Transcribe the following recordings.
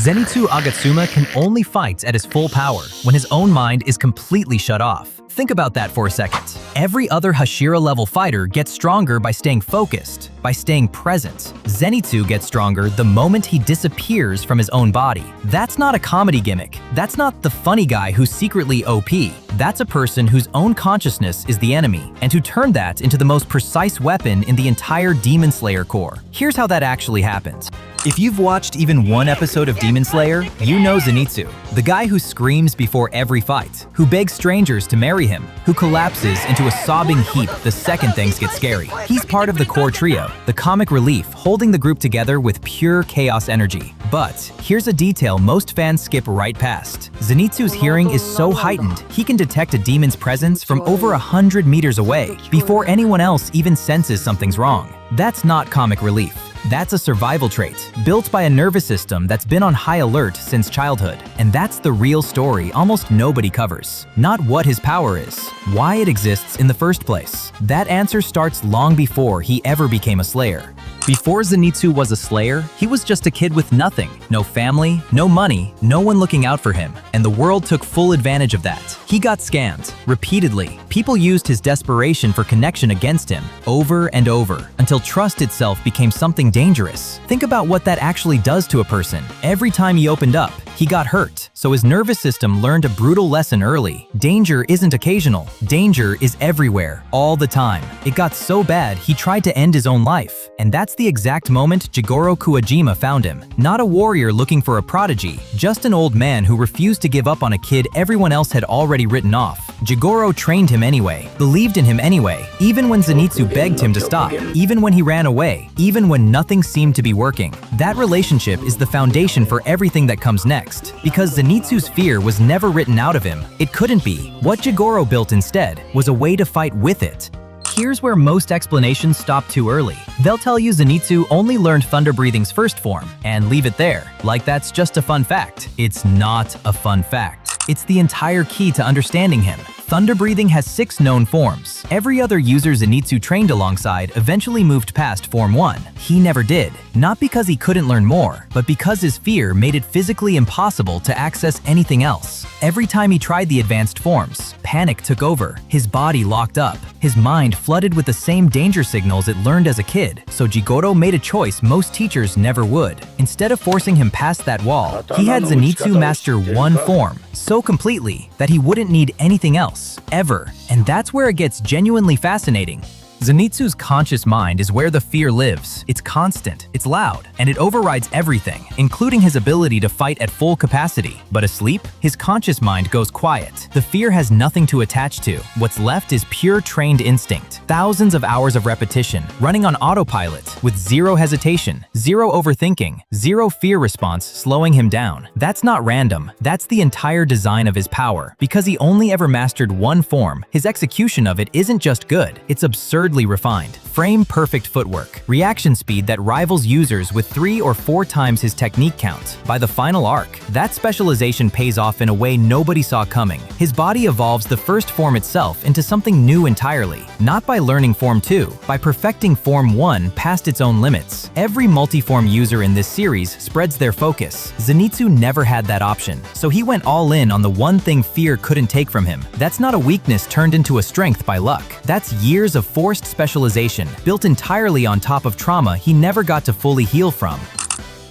Zenitsu Agatsuma can only fight at his full power when his own mind is completely shut off. Think about that for a second. Every other Hashira-level fighter gets stronger by staying focused, by staying present. Zenitsu gets stronger the moment he disappears from his own body. That's not a comedy gimmick. That's not the funny guy who's secretly OP. That's a person whose own consciousness is the enemy, and who turned that into the most precise weapon in the entire Demon Slayer core. Here's how that actually happens. If you've watched even one episode of Demon Slayer, you know Zenitsu, the guy who screams before every fight, who begs strangers to marry him, who collapses into a sobbing heap the second things get scary. He's part of the core trio, the comic relief holding the group together with pure chaos energy. But here's a detail most fans skip right past. Zenitsu's hearing is so heightened, he can detect a demon's presence from over 100 meters away, before anyone else even senses something's wrong. That's not comic relief. That's a survival trait, built by a nervous system that's been on high alert since childhood. And that's the real story almost nobody covers. Not what his power is, why it exists in the first place. That answer starts long before he ever became a Slayer. Before Zenitsu was a Slayer, he was just a kid with nothing. No family, no money, no one looking out for him. And the world took full advantage of that. He got scammed, repeatedly. People used his desperation for connection against him, over and over, until trust itself became something dangerous. Think about what that actually does to a person. Every time he opened up, he got hurt, so his nervous system learned a brutal lesson early. Danger isn't occasional. Danger is everywhere, all the time. It got so bad, he tried to end his own life. And that's the exact moment Jigoro Kuwajima found him. Not a warrior looking for a prodigy, just an old man who refused to give up on a kid everyone else had already written off. Jigoro trained him anyway, believed in him anyway, even when Zenitsu begged him to stop, even when he ran away, even when nothing seemed to be working. That relationship is the foundation for everything that comes next. Because Zenitsu's fear was never written out of him, it couldn't be. What Jigoro built instead was a way to fight with it. Here's where most explanations stop too early. They'll tell you Zenitsu only learned Thunder Breathing's first form, and leave it there, like that's just a fun fact. It's not a fun fact. It's the entire key to understanding him. Thunder Breathing has 6 known forms. Every other user Zenitsu trained alongside eventually moved past Form 1. He never did. Not because he couldn't learn more, but because his fear made it physically impossible to access anything else. Every time he tried the advanced forms, panic took over. His body locked up. His mind flooded with the same danger signals it learned as a kid. So Jigoro made a choice most teachers never would. Instead of forcing him past that wall, he had Zenitsu master one form so completely that he wouldn't need anything else, ever. And that's where it gets genuinely fascinating. Zenitsu's conscious mind is where the fear lives. It's constant, it's loud, and it overrides everything, including his ability to fight at full capacity. But asleep, his conscious mind goes quiet. The fear has nothing to attach to. What's left is pure trained instinct. Thousands of hours of repetition, running on autopilot, with zero hesitation, zero overthinking, zero fear response slowing him down. That's not random. That's the entire design of his power. Because he only ever mastered one form, his execution of it isn't just good, it's absurd refined. Frame-perfect footwork, reaction speed that rivals users with 3 or 4 times his technique count. By the final arc, that specialization pays off in a way nobody saw coming. His body evolves the first form itself into something new entirely, not by learning Form 2, by perfecting Form 1 past its own limits. Every multi-form user in this series spreads their focus. Zenitsu never had that option, so he went all in on the one thing fear couldn't take from him. That's not a weakness turned into a strength by luck. That's years of forced specialization, built entirely on top of trauma he never got to fully heal from.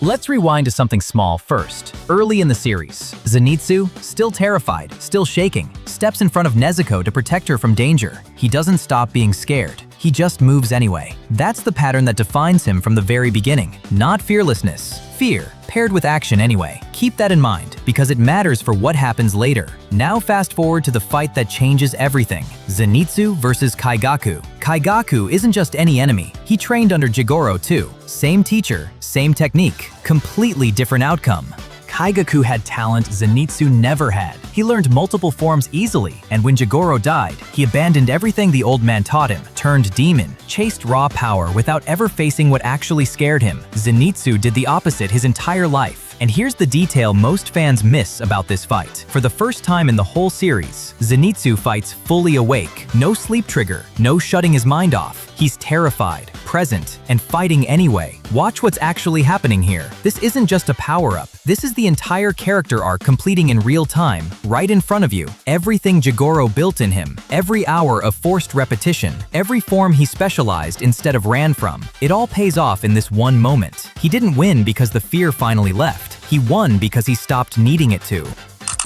Let's rewind to something small first. Early in the series, Zenitsu, still terrified, still shaking, steps in front of Nezuko to protect her from danger. He doesn't stop being scared. He just moves anyway. That's the pattern that defines him from the very beginning. Not fearlessness, fear, paired with action anyway. Keep that in mind, because it matters for what happens later. Now fast forward to the fight that changes everything. Zenitsu versus Kaigaku. Kaigaku isn't just any enemy. He trained under Jigoro too. Same teacher, same technique, completely different outcome. Kaigaku had talent Zenitsu never had. He learned multiple forms easily, and when Jigoro died, he abandoned everything the old man taught him, turned demon, chased raw power without ever facing what actually scared him. Zenitsu did the opposite his entire life. And here's the detail most fans miss about this fight. For the first time in the whole series, Zenitsu fights fully awake. No sleep trigger, no shutting his mind off. He's terrified, present, and fighting anyway. Watch what's actually happening here. This isn't just a power-up. This is the entire character arc completing in real time, right in front of you. Everything Jigoro built in him, every hour of forced repetition, every form he specialized instead of ran from, it all pays off in this one moment. He didn't win because the fear finally left. He won because he stopped needing it to.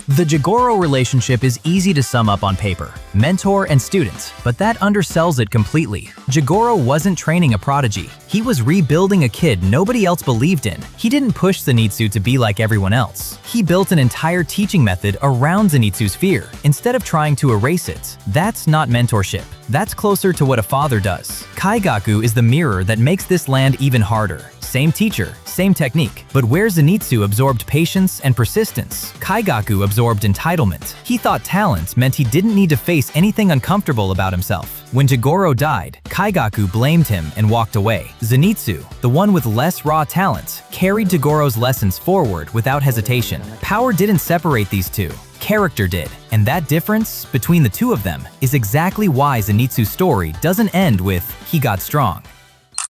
The Jigoro relationship is easy to sum up on paper, mentor and student, but that undersells it completely. Jigoro wasn't training a prodigy. He was rebuilding a kid nobody else believed in. He didn't push Zenitsu to be like everyone else. He built an entire teaching method around Zenitsu's fear, instead of trying to erase it. That's not mentorship. That's closer to what a father does. Kaigaku is the mirror that makes this land even harder. Same teacher, same technique, but where Zenitsu absorbed patience and persistence, Kaigaku absorbed entitlement. He thought talent meant he didn't need to face anything uncomfortable about himself. When Jigoro died, Kaigaku blamed him and walked away. Zenitsu, the one with less raw talent, carried Jigoro's lessons forward without hesitation. Power didn't separate these two. Character did, and that difference between the two of them is exactly why Zenitsu's story doesn't end with "he got strong."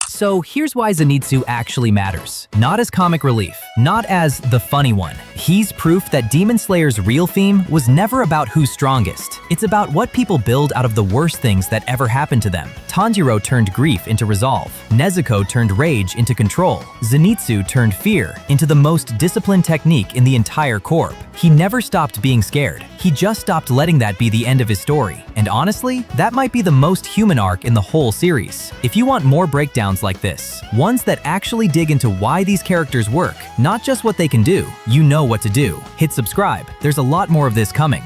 So here's why Zenitsu actually matters. Not as comic relief, not as the funny one. He's proof that Demon Slayer's real theme was never about who's strongest. It's about what people build out of the worst things that ever happened to them. Tanjiro turned grief into resolve. Nezuko turned rage into control. Zenitsu turned fear into the most disciplined technique in the entire corp. He never stopped being scared. He just stopped letting that be the end of his story. And honestly, that might be the most human arc in the whole series. If you want more breakdowns like this, ones that actually dig into why these characters work, not just what they can do, you know what to do. Hit subscribe. There's a lot more of this coming.